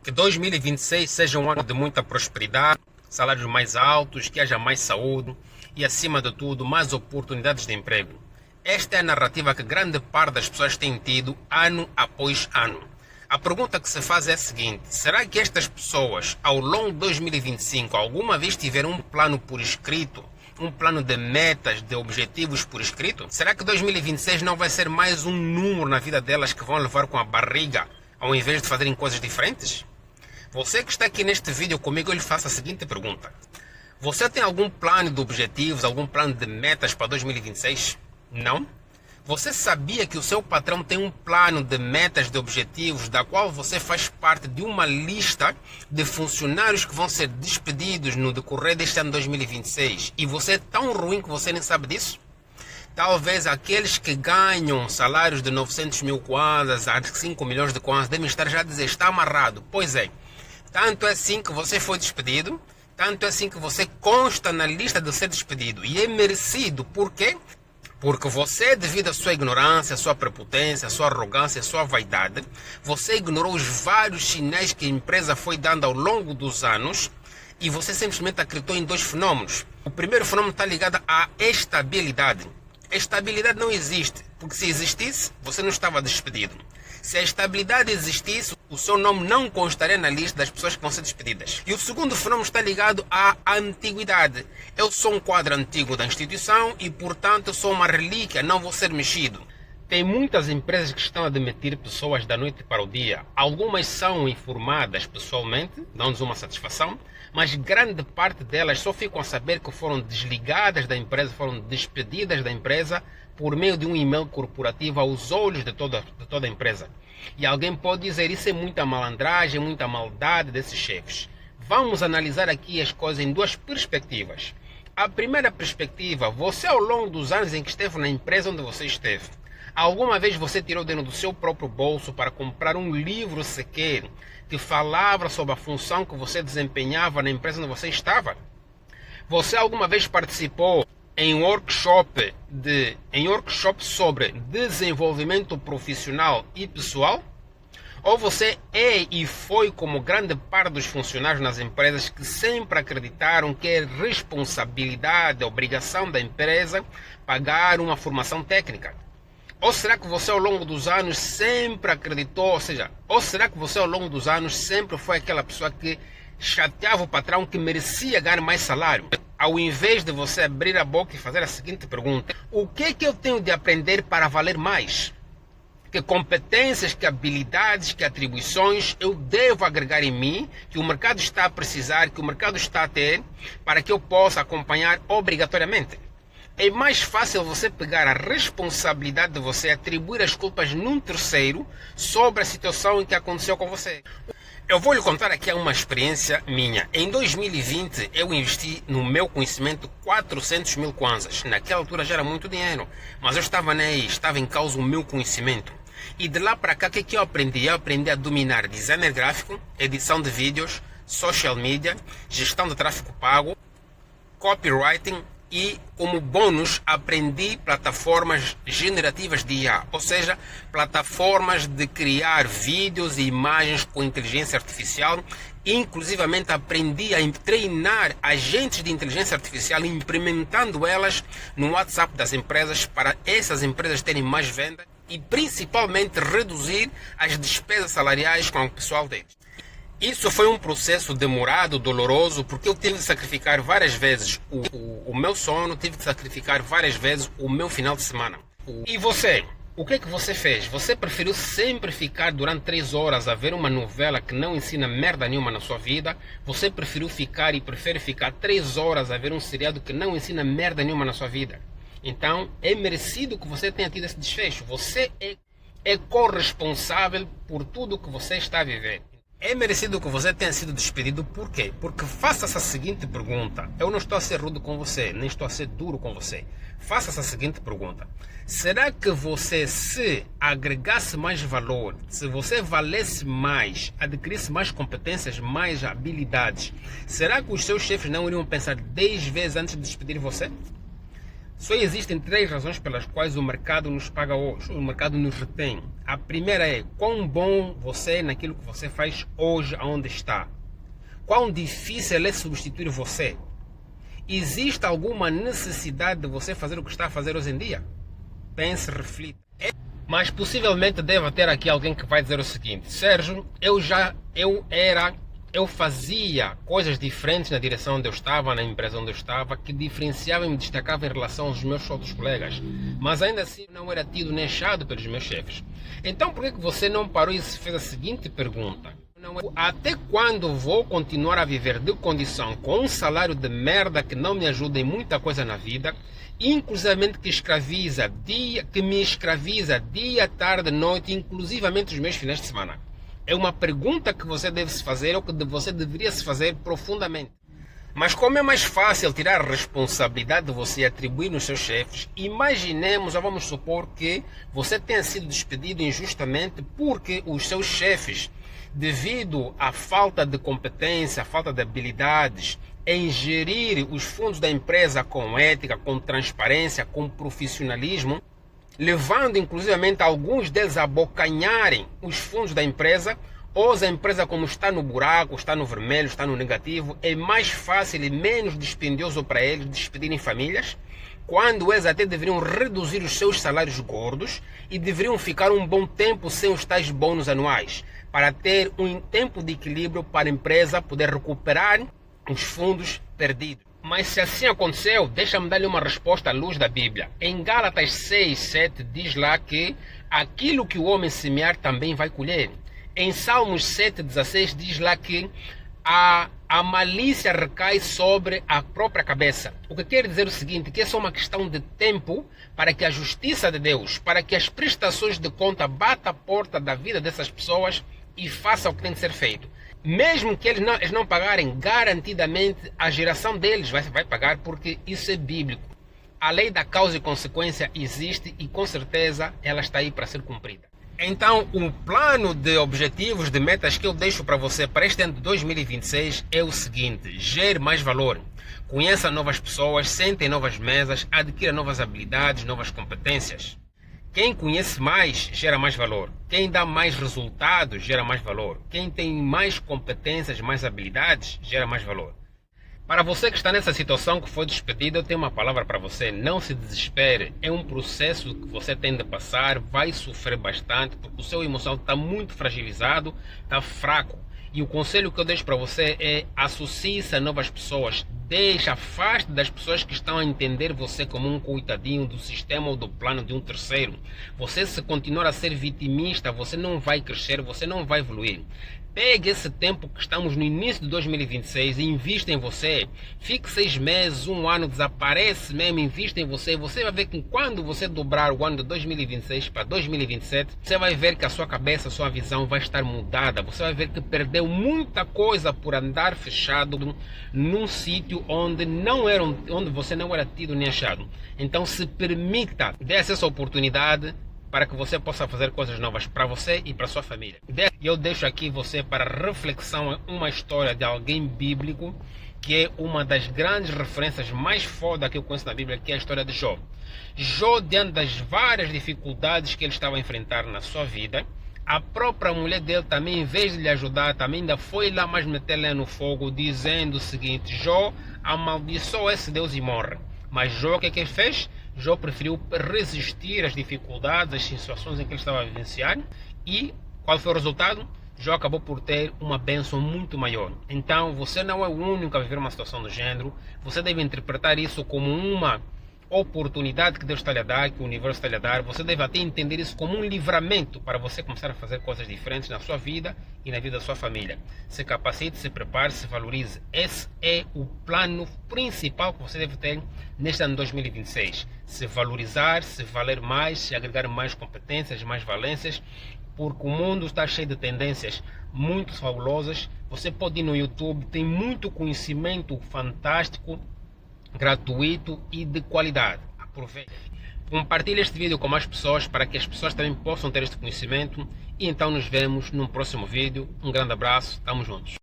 Que 2026 seja um ano de muita prosperidade, salários mais altos, que haja mais saúde e, acima de tudo, mais oportunidades de emprego. Esta é a narrativa que grande parte das pessoas tem tido ano após ano. A pergunta que se faz é a seguinte: será que estas pessoas, ao longo de 2025, alguma vez tiveram um plano por escrito? Um plano de metas, de objetivos por escrito? Será que 2026 não vai ser mais um número na vida delas que vão levar com a barriga, ao invés de fazerem coisas diferentes? Você que está aqui neste vídeo comigo, eu lhe faço a seguinte pergunta: você tem algum plano de objetivos, algum plano de metas para 2026? Não? Você sabia que o seu patrão tem um plano de metas, de objetivos, da qual você faz parte de uma lista de funcionários que vão ser despedidos no decorrer deste ano 2026? E você é tão ruim que você nem sabe disso? Talvez aqueles que ganham salários de 900 mil kwanzas a 5 milhões de kwanzas devem estar já a dizer: está amarrado. Pois é, tanto é assim que você foi despedido, tanto é assim que você consta na lista de ser despedido. E é merecido. Por quê? Porque você, devido à sua ignorância, à sua prepotência, à sua arrogância, à sua vaidade, você ignorou os vários sinais que a empresa foi dando ao longo dos anos e você simplesmente acreditou em dois fenômenos. O primeiro fenômeno está ligado à estabilidade. A estabilidade não existe, porque se existisse, você não estava despedido. Se a estabilidade existisse, o seu nome não constaria na lista das pessoas que vão ser despedidas. E o segundo fenômeno está ligado à antiguidade. Eu sou um quadro antigo da instituição e, portanto, eu sou uma relíquia, não vou ser mexido. Tem muitas empresas que estão a demitir pessoas da noite para o dia. Algumas são informadas pessoalmente, dão-nos uma satisfação, mas grande parte delas só ficam a saber que foram desligadas da empresa, foram despedidas da empresa por meio de um e-mail corporativo aos olhos de toda a empresa. E alguém pode dizer: isso é muita malandragem, muita maldade desses chefes. Vamos analisar aqui as coisas em duas perspectivas. A primeira perspectiva: você, ao longo dos anos em que esteve na empresa onde você esteve, alguma vez você tirou dinheiro do seu próprio bolso para comprar um livro sequer que falava sobre a função que você desempenhava na empresa onde você estava? Você alguma vez participou em workshop sobre desenvolvimento profissional e pessoal? Ou você é e foi como grande parte dos funcionários nas empresas que sempre acreditaram que é responsabilidade, obrigação da empresa pagar uma formação técnica? Ou será que você ao longo dos anos sempre acreditou, ou será que você ao longo dos anos sempre foi aquela pessoa que chateava o patrão, que merecia ganhar mais salário? Ao invés de você abrir a boca e fazer a seguinte pergunta: o que é que eu tenho de aprender para valer mais? Que competências, que habilidades, que atribuições eu devo agregar em mim, que o mercado está a precisar, que o mercado está a ter, para que eu possa acompanhar obrigatoriamente? É mais fácil você pegar a responsabilidade de você e atribuir as culpas num terceiro sobre a situação em que aconteceu com você. Eu vou lhe contar aqui uma experiência minha. Em 2020, eu investi no meu conhecimento 400 mil kwanzas. Naquela altura já era muito dinheiro, mas eu estava em causa o meu conhecimento. E de lá para cá, o que eu aprendi? Eu aprendi a dominar design gráfico, edição de vídeos, social media, gestão de tráfego pago, copywriting e, como bônus, aprendi plataformas generativas de IA, ou seja, plataformas de criar vídeos e imagens com inteligência artificial. Inclusivamente aprendi a treinar agentes de inteligência artificial, implementando elas no WhatsApp das empresas, para essas empresas terem mais vendas e principalmente reduzir as despesas salariais com o pessoal deles. Isso foi um processo demorado, doloroso, porque eu tive de sacrificar várias vezes o meu sono, tive de sacrificar várias vezes o meu final de semana. E você? O que é que você fez? Você preferiu sempre ficar durante 3 horas a ver uma novela que não ensina merda nenhuma na sua vida? Você preferiu ficar e prefere ficar 3 horas a ver um seriado que não ensina merda nenhuma na sua vida? Então, é merecido que você tenha tido esse desfecho. Você é corresponsável por tudo que você está a viver. É merecido que você tenha sido despedido. Por quê? Porque faça essa seguinte pergunta. Eu não estou a ser rude com você, nem estou a ser duro com você. Faça essa seguinte pergunta: será que você, se agregasse mais valor, se você valesse mais, adquirisse mais competências, mais habilidades, será que os seus chefes não iriam pensar 10 vezes antes de despedir você? Só existem três razões pelas quais o mercado nos paga hoje, o mercado nos retém. A primeira é quão bom você é naquilo que você faz hoje, onde está. Quão difícil é substituir você. Existe alguma necessidade de você fazer o que está a fazer hoje em dia? Pense, reflita. Mas possivelmente deve ter aqui alguém que vai dizer o seguinte: Sérgio, eu fazia coisas diferentes na direção onde eu estava, na empresa onde eu estava, que diferenciava e me destacava em relação aos meus outros colegas. Mas ainda assim não era tido nem achado pelos meus chefes. Então por que você não parou e se fez a seguinte pergunta? Até quando vou continuar a viver de condição com um salário de merda que não me ajuda em muita coisa na vida, inclusivamente que me escraviza dia, tarde, noite, inclusivamente os meus finais de semana? É uma pergunta que você deve se fazer ou que você deveria se fazer profundamente. Mas como é mais fácil tirar a responsabilidade de você atribuir nos seus chefes, imaginemos, ou vamos supor que você tenha sido despedido injustamente porque os seus chefes, devido à falta de competência, à falta de habilidades em gerir os fundos da empresa com ética, com transparência, com profissionalismo, levando inclusivamente alguns deles a abocanharem os fundos da empresa, ou a empresa, como está no buraco, está no vermelho, está no negativo, é mais fácil e menos dispendioso para eles despedirem famílias, quando eles até deveriam reduzir os seus salários gordos e deveriam ficar um bom tempo sem os tais bônus anuais, para ter um tempo de equilíbrio para a empresa poder recuperar os fundos perdidos. Mas se assim aconteceu, deixa-me dar-lhe uma resposta à luz da Bíblia. Em Gálatas 6, 7 diz lá que aquilo que o homem semear também vai colher. Em Salmos 7, 16 diz lá que a malícia recai sobre a própria cabeça. O que quer dizer o seguinte, que é só uma questão de tempo para que a justiça de Deus, para que as prestações de conta batam a porta da vida dessas pessoas e façam o que tem que ser feito. Mesmo que eles não pagarem, garantidamente a geração deles vai pagar, porque isso é bíblico. A lei da causa e consequência existe e com certeza ela está aí para ser cumprida. Então, o plano de objetivos, de metas que eu deixo para você para este ano de 2026 é o seguinte: gere mais valor, conheça novas pessoas, sente em novas mesas, adquira novas habilidades, novas competências. Quem conhece mais, gera mais valor. Quem dá mais resultados, gera mais valor. Quem tem mais competências, mais habilidades, gera mais valor. Para você que está nessa situação, que foi despedido, eu tenho uma palavra para você: não se desespere. É um processo que você tem de passar, vai sofrer bastante, porque o seu emocional está muito fragilizado, está fraco. E o conselho que eu deixo para você é: associe-se a novas pessoas. Afaste das pessoas que estão a entender você como um coitadinho do sistema ou do plano de um terceiro. Você, se continuar a ser vitimista, você não vai crescer, você não vai evoluir. Pegue esse tempo que estamos no início de 2026 e invista em você. Fique 6 meses, 1 ano, desaparece mesmo, invista em você. Você vai ver que quando você dobrar o ano de 2026 para 2027, você vai ver que a sua cabeça, a sua visão vai estar mudada. Você vai ver que perdeu muita coisa por andar fechado num sítio onde você não era tido nem achado. Então se permita, dê essa oportunidade para que você possa fazer coisas novas para você e para sua família. E eu deixo aqui você para reflexão uma história de alguém bíblico que é uma das grandes referências mais foda que eu conheço na Bíblia, que é a história de Jó. Jó, diante das várias dificuldades que ele estava a enfrentar na sua vida, a própria mulher dele também, em vez de lhe ajudar, também ainda foi lá mais meter lenha no fogo, dizendo o seguinte: Jó, amaldiçoa esse Deus e morre. Mas Jó, o que ele fez? Jó preferiu resistir às dificuldades, às situações em que ele estava a vivenciar. E qual foi o resultado? Jó acabou por ter uma bênção muito maior. Então você não é o único a viver uma situação do gênero. Você deve interpretar isso como uma oportunidade que Deus está lhe a dar, que o universo está lhe a dar. Você deve até entender isso como um livramento para você começar a fazer coisas diferentes na sua vida e na vida da sua família. Se capacite, se prepare, se valorize. Esse é o plano principal que você deve ter neste ano de 2026. Se valorizar, se valer mais, se agregar mais competências, mais valências, porque o mundo está cheio de tendências muito fabulosas. Você pode ir no YouTube, tem muito conhecimento fantástico, gratuito e de qualidade. Aproveite. Compartilhe este vídeo com mais pessoas para que as pessoas também possam ter este conhecimento. E então nos vemos num próximo vídeo. Um grande abraço. Estamos juntos.